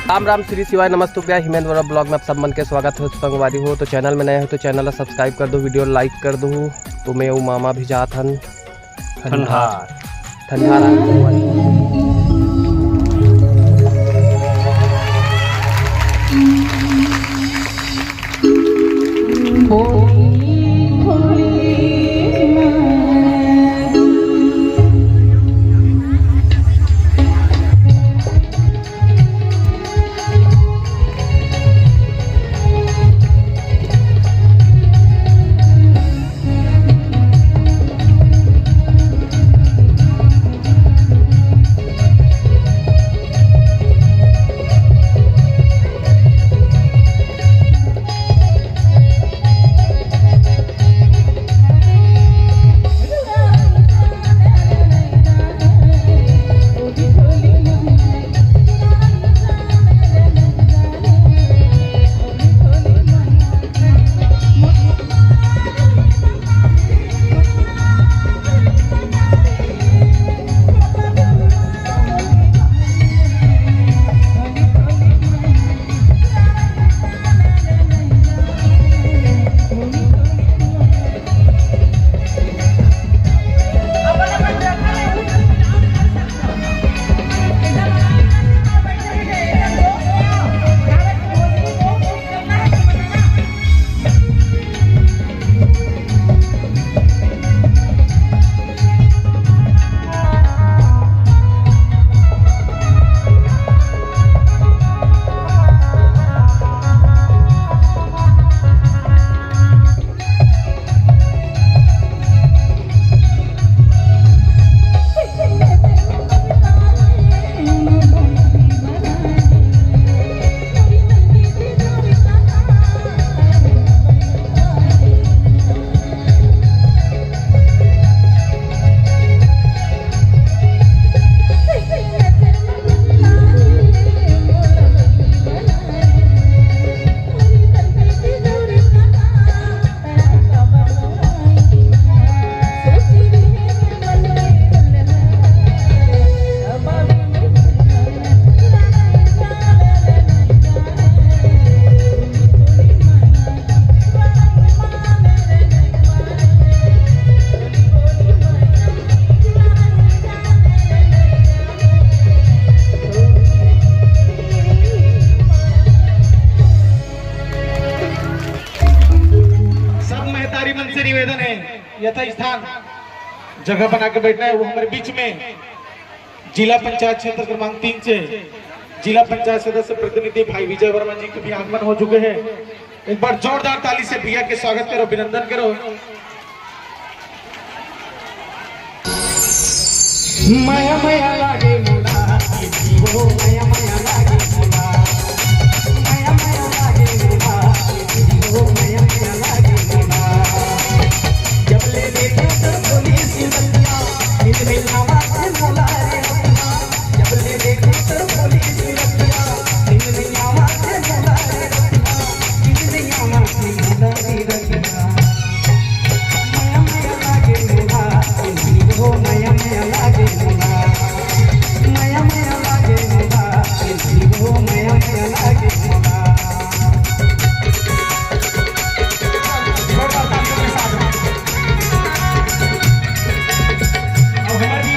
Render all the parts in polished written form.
राम राम श्री शिवाय नमस्तुभ्या हिमेंद्र ब्लॉग में आप सब मन के स्वागत है। संगवारी हो तो चैनल में नए हो तो चैनल सब्सक्राइब कर दो, वीडियो लाइक कर दो। तो मैं वो मामा भी जात हन ठंडार निवेदन है यथा स्थान जगह बना के बैठना है। वो हमारे बीच में जिला पंचायत क्षेत्र क्रमांक 3 से जिला पंचायत सदस्य प्रतिनिधि भाई विजय वर्मा जी के भी आगमन हो चुके हैं। एक बार जोरदार ताली से भैया के स्वागत करो, अभिनंदन करो। माया माया लागे मुला वो माया माया लागे मुला माया माया लागे मुला वो माया माया लागे मुला जब ले देखे तो पुलिस बंदियां दिल में लावा से मुला रे अपना जब ले देखे तो पुलिस बंदियां दिल में लावा से मुला रे अपना दिल में लावा से मुला रे अपना माया माया लागे मुला वो माया माया लागे मुला माया माया लागे मुला वो माया माया लागे मुला। अब हमारी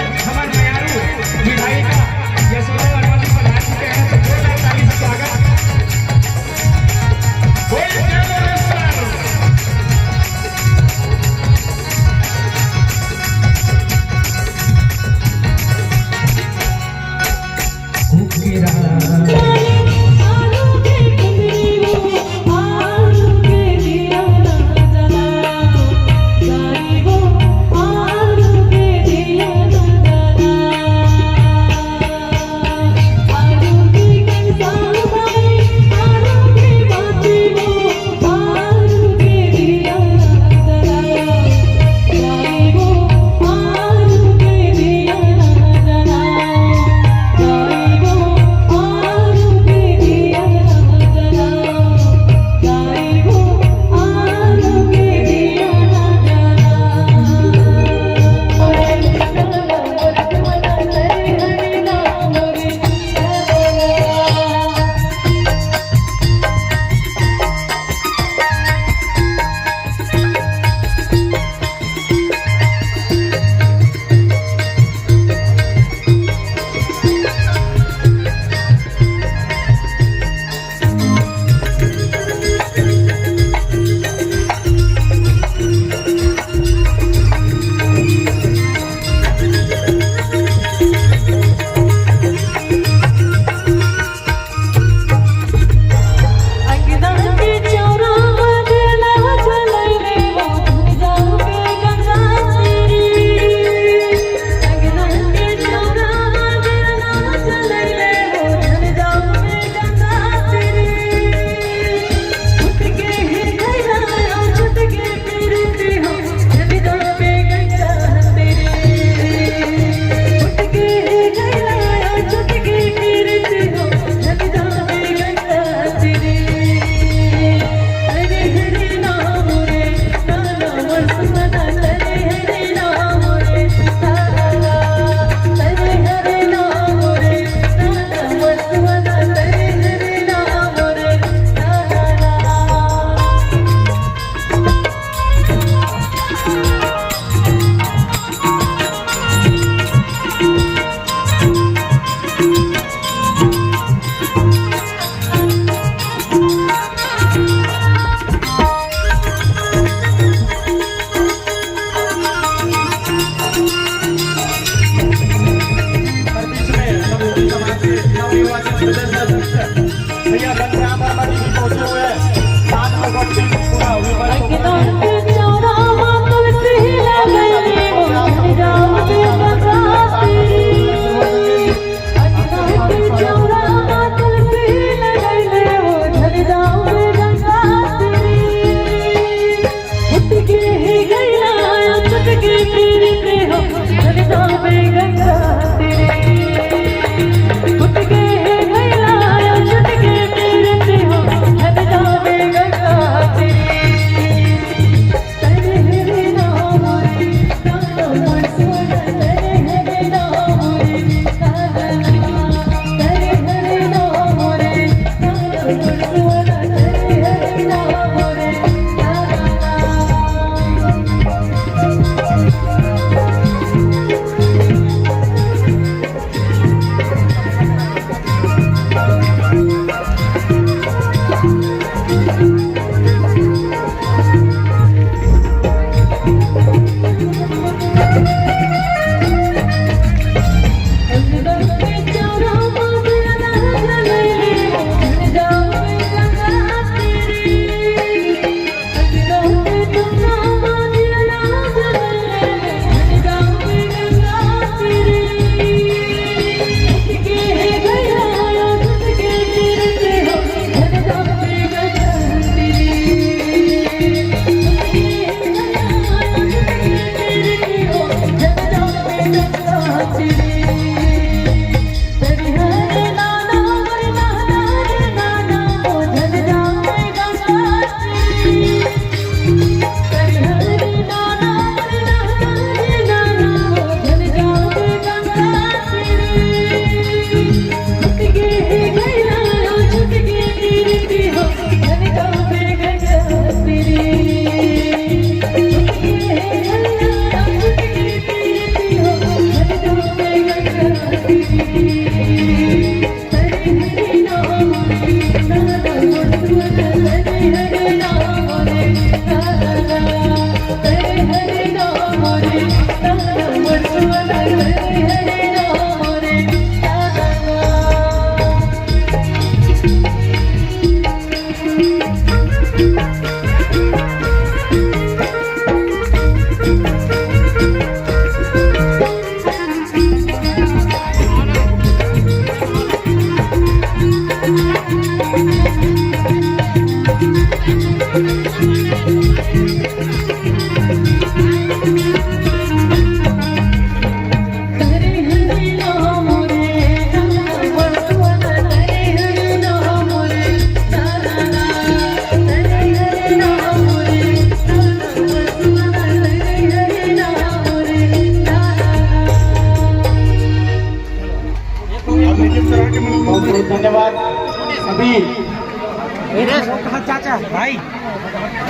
भाई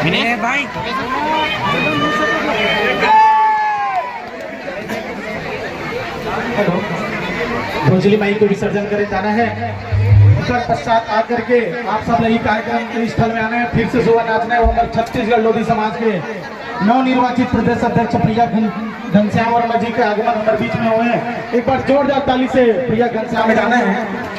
विनय भाई भोजली माई को विसर्जन करे जाना है। उसके पश्चात आकर के आप सब यही कार्यक्रम के स्थल में आना है। फिर से सुबह नाचना है। वो हमारे छत्तीसगढ़ लोधी समाज के नवनिर्वाचित प्रदेश अध्यक्ष प्रिया घनश्याम वर्मा जी के आगमन हमारे बीच में हुए हैं। एक बार जोरदार ताली से प्रिया घनश्याम में जाना है।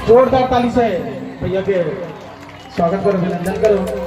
जोरदार ताली से भैया के स्वागत करो, अभिनंदन करो।